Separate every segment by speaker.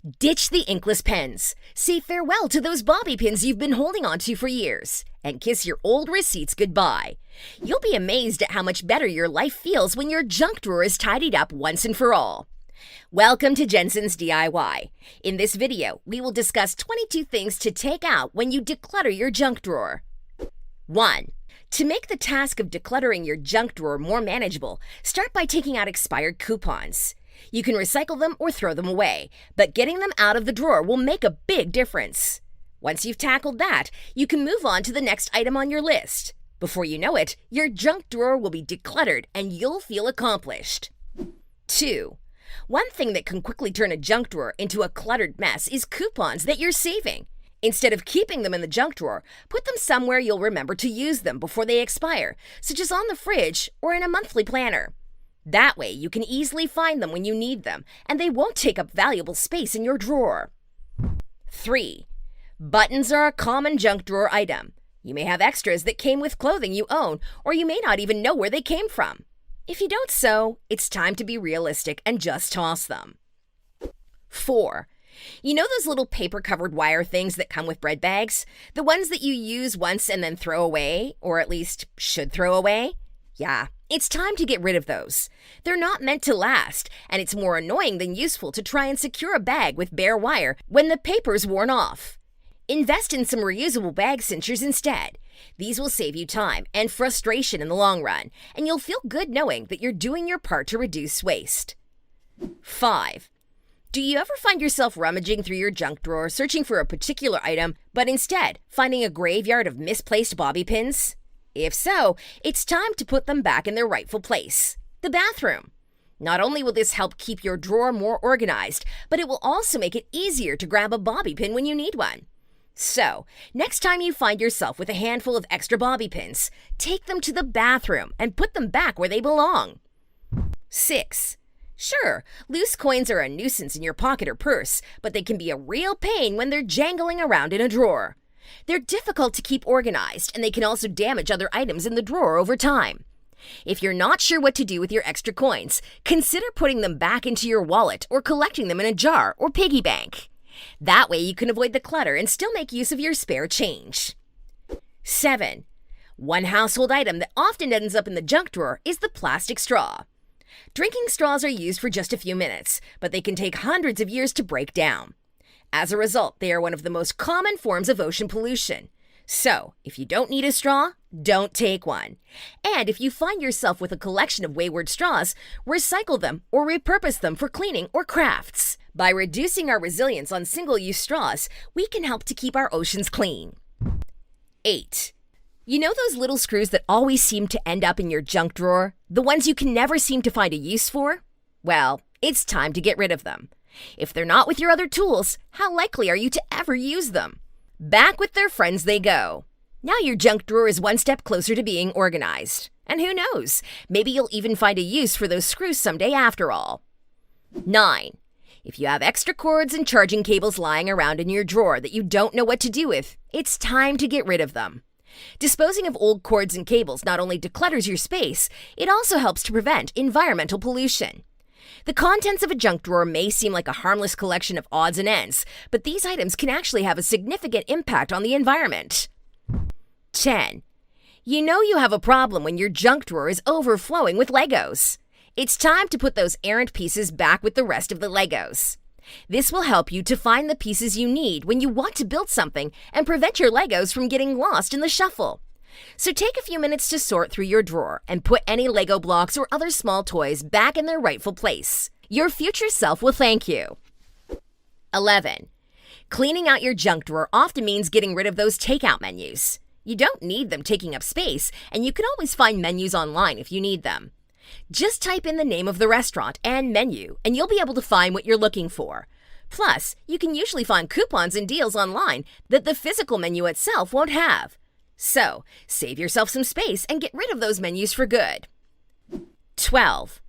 Speaker 1: Ditch the inkless pens. Say farewell to those bobby pins you've been holding onto for years. And kiss your old receipts goodbye. You'll be amazed at how much better your life feels when your junk drawer is tidied up once and for all. Welcome to Jensen's DIY. In this video, we will discuss 22 things to take out when you declutter your junk drawer. 1. To make the task of decluttering your junk drawer more manageable, start by taking out expired coupons. You can recycle them or throw them away, but getting them out of the drawer will make a big difference. Once you've tackled that, you can move on to the next item on your list. Before you know it, your junk drawer will be decluttered and you'll feel accomplished. 2. One thing that can quickly turn a junk drawer into a cluttered mess is coupons that you're saving. Instead of keeping them in the junk drawer, put them somewhere you'll remember to use them before they expire, such as on the fridge or in a monthly planner. That way, you can easily find them when you need them, and they won't take up valuable space in your drawer. 3. Buttons are a common junk drawer item. You may have extras that came with clothing you own, or you may not even know where they came from. If you don't sew, it's time to be realistic and just toss them. 4. You know those little paper-covered wire things that come with bread bags? The ones that you use once and then throw away, or at least should throw away? Yeah, it's time to get rid of those. They're not meant to last, and it's more annoying than useful to try and secure a bag with bare wire when the paper's worn off. Invest in some reusable bag cinchers instead. These will save you time and frustration in the long run, and you'll feel good knowing that you're doing your part to reduce waste. 5. Do you ever find yourself rummaging through your junk drawer searching for a particular item, but instead finding a graveyard of misplaced bobby pins? If so, it's time to put them back in their rightful place, the bathroom. Not only will this help keep your drawer more organized, but it will also make it easier to grab a bobby pin when you need one. So, next time you find yourself with a handful of extra bobby pins, take them to the bathroom and put them back where they belong. 6. Sure, loose coins are a nuisance in your pocket or purse, but they can be a real pain when they're jangling around in a drawer. They're difficult to keep organized, and they can also damage other items in the drawer over time. If you're not sure what to do with your extra coins, consider putting them back into your wallet or collecting them in a jar or piggy bank. That way you can avoid the clutter and still make use of your spare change. 7. One household item that often ends up in the junk drawer is the plastic straw. Drinking straws are used for just a few minutes, but they can take hundreds of years to break down. As a result, they are one of the most common forms of ocean pollution. So, if you don't need a straw, don't take one. And if you find yourself with a collection of wayward straws, recycle them or repurpose them for cleaning or crafts. By reducing our reliance on single-use straws, we can help to keep our oceans clean. 8. You know those little screws that always seem to end up in your junk drawer? The ones you can never seem to find a use for? Well, it's time to get rid of them. If they're not with your other tools, how likely are you to ever use them? Back with their friends they go. Now your junk drawer is one step closer to being organized. And who knows, maybe you'll even find a use for those screws someday after all. 9. If you have extra cords and charging cables lying around in your drawer that you don't know what to do with, it's time to get rid of them. Disposing of old cords and cables not only declutters your space, it also helps to prevent environmental pollution. The contents of a junk drawer may seem like a harmless collection of odds and ends, but these items can actually have a significant impact on the environment. 10. You know you have a problem when your junk drawer is overflowing with Legos. It's time to put those errant pieces back with the rest of the Legos. This will help you to find the pieces you need when you want to build something and prevent your Legos from getting lost in the shuffle. So take a few minutes to sort through your drawer and put any Lego blocks or other small toys back in their rightful place. Your future self will thank you. 11. Cleaning out your junk drawer often means getting rid of those takeout menus. You don't need them taking up space, and you can always find menus online if you need them. Just type in the name of the restaurant and menu, and you'll be able to find what you're looking for. Plus, you can usually find coupons and deals online that the physical menu itself won't have. So, save yourself some space and get rid of those menus for good. 12.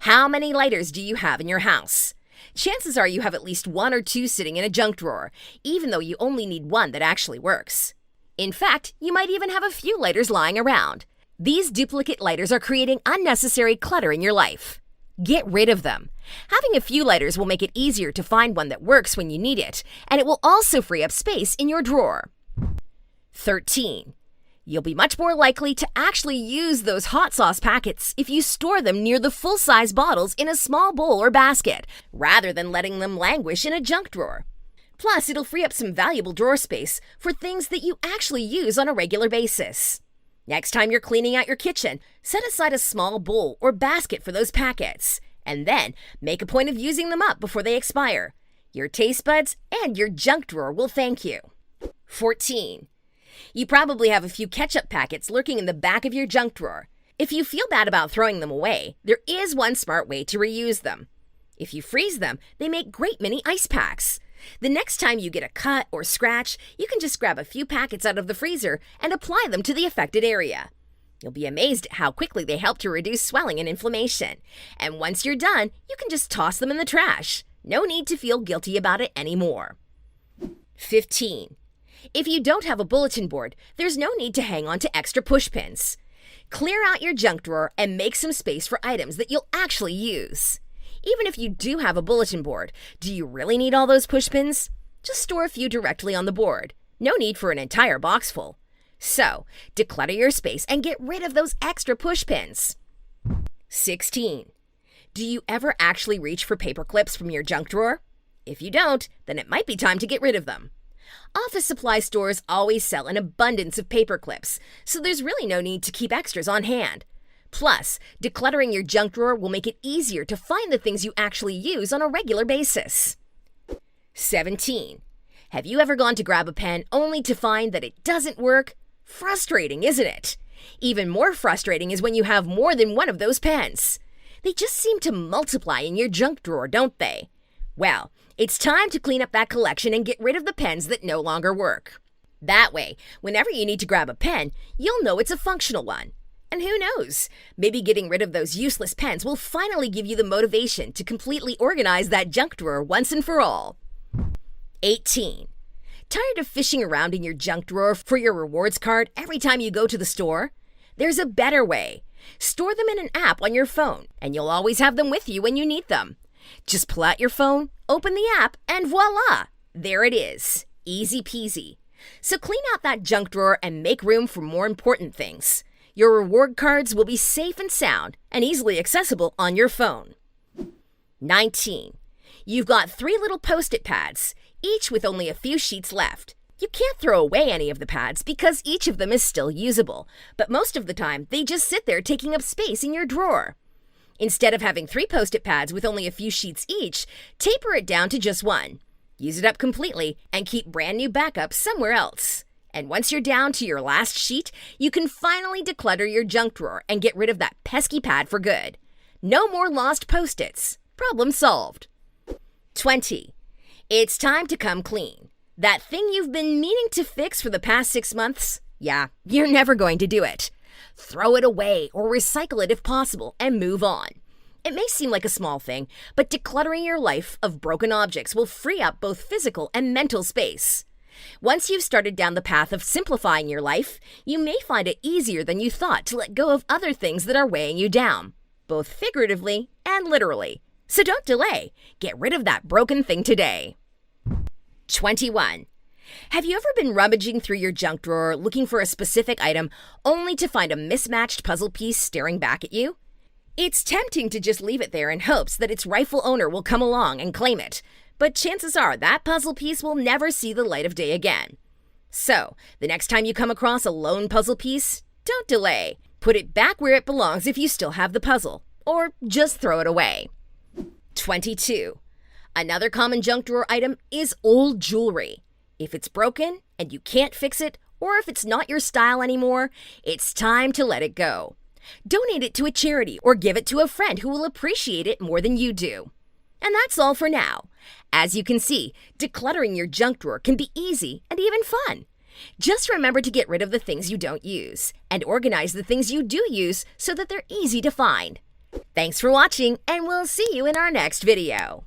Speaker 1: How many lighters do you have in your house? Chances are you have at least one or two sitting in a junk drawer, even though you only need one that actually works. In fact, you might even have a few lighters lying around. These duplicate lighters are creating unnecessary clutter in your life. Get rid of them. Having a few lighters will make it easier to find one that works when you need it, and it will also free up space in your drawer. 13. You'll be much more likely to actually use those hot sauce packets if you store them near the full-size bottles in a small bowl or basket, rather than letting them languish in a junk drawer. Plus, it'll free up some valuable drawer space for things that you actually use on a regular basis. Next time you're cleaning out your kitchen, set aside a small bowl or basket for those packets, and then make a point of using them up before they expire. Your taste buds and your junk drawer will thank you. 14. You probably have a few ketchup packets lurking in the back of your junk drawer. If you feel bad about throwing them away, there is one smart way to reuse them. If you freeze them, they make great mini ice packs. The next time you get a cut or scratch, you can just grab a few packets out of the freezer and apply them to the affected area. You'll be amazed at how quickly they help to reduce swelling and inflammation. And once you're done, you can just toss them in the trash. No need to feel guilty about it anymore. 15. If you don't have a bulletin board, there's no need to hang on to extra push pins. Clear out your junk drawer and make some space for items that you'll actually use. Even if you do have a bulletin board, do you really need all those push pins? Just store a few directly on the board. No need for an entire box full. So, declutter your space and get rid of those extra push pins. 16. Do you ever actually reach for paper clips from your junk drawer? If you don't, then it might be time to get rid of them. Office supply stores always sell an abundance of paper clips, so there's really no need to keep extras on hand. Plus, decluttering your junk drawer will make it easier to find the things you actually use on a regular basis. 17. Have you ever gone to grab a pen only to find that it doesn't work? Frustrating, isn't it? Even more frustrating is when you have more than one of those pens. They just seem to multiply in your junk drawer, don't they? Well, it's time to clean up that collection and get rid of the pens that no longer work. That way, whenever you need to grab a pen, you'll know it's a functional one. And who knows, maybe getting rid of those useless pens will finally give you the motivation to completely organize that junk drawer once and for all. 18. Tired of fishing around in your junk drawer for your rewards card every time you go to the store? There's a better way. Store them in an app on your phone, and you'll always have them with you when you need them. Just pull out your phone, open the app, and voila! There it is. Easy peasy. So clean out that junk drawer and make room for more important things. Your reward cards will be safe and sound and easily accessible on your phone. 19. You've got 3 little Post-it pads, each with only a few sheets left. You can't throw away any of the pads because each of them is still usable, but most of the time they just sit there taking up space in your drawer. Instead of having 3 Post-it pads with only a few sheets each, taper it down to just 1. Use it up completely and keep brand new backups somewhere else. And once you're down to your last sheet, you can finally declutter your junk drawer and get rid of that pesky pad for good. No more lost Post-its. Problem solved. 20. It's time to come clean. That thing you've been meaning to fix for the past 6 months? Yeah, you're never going to do it. Throw it away or recycle it if possible and move on. It may seem like a small thing, but decluttering your life of broken objects will free up both physical and mental space. Once you've started down the path of simplifying your life, you may find it easier than you thought to let go of other things that are weighing you down, both figuratively and literally. So don't delay. Get rid of that broken thing today. 21. Have you ever been rummaging through your junk drawer looking for a specific item only to find a mismatched puzzle piece staring back at you? It's tempting to just leave it there in hopes that its rightful owner will come along and claim it, but chances are that puzzle piece will never see the light of day again. So, the next time you come across a lone puzzle piece, don't delay. Put it back where it belongs if you still have the puzzle, or just throw it away. 22. Another common junk drawer item is old jewelry. If it's broken and you can't fix it, or if it's not your style anymore, it's time to let it go. Donate it to a charity or give it to a friend who will appreciate it more than you do. And that's all for now. As you can see, decluttering your junk drawer can be easy and even fun. Just remember to get rid of the things you don't use and organize the things you do use so that they're easy to find. Thanks for watching, and we'll see you in our next video.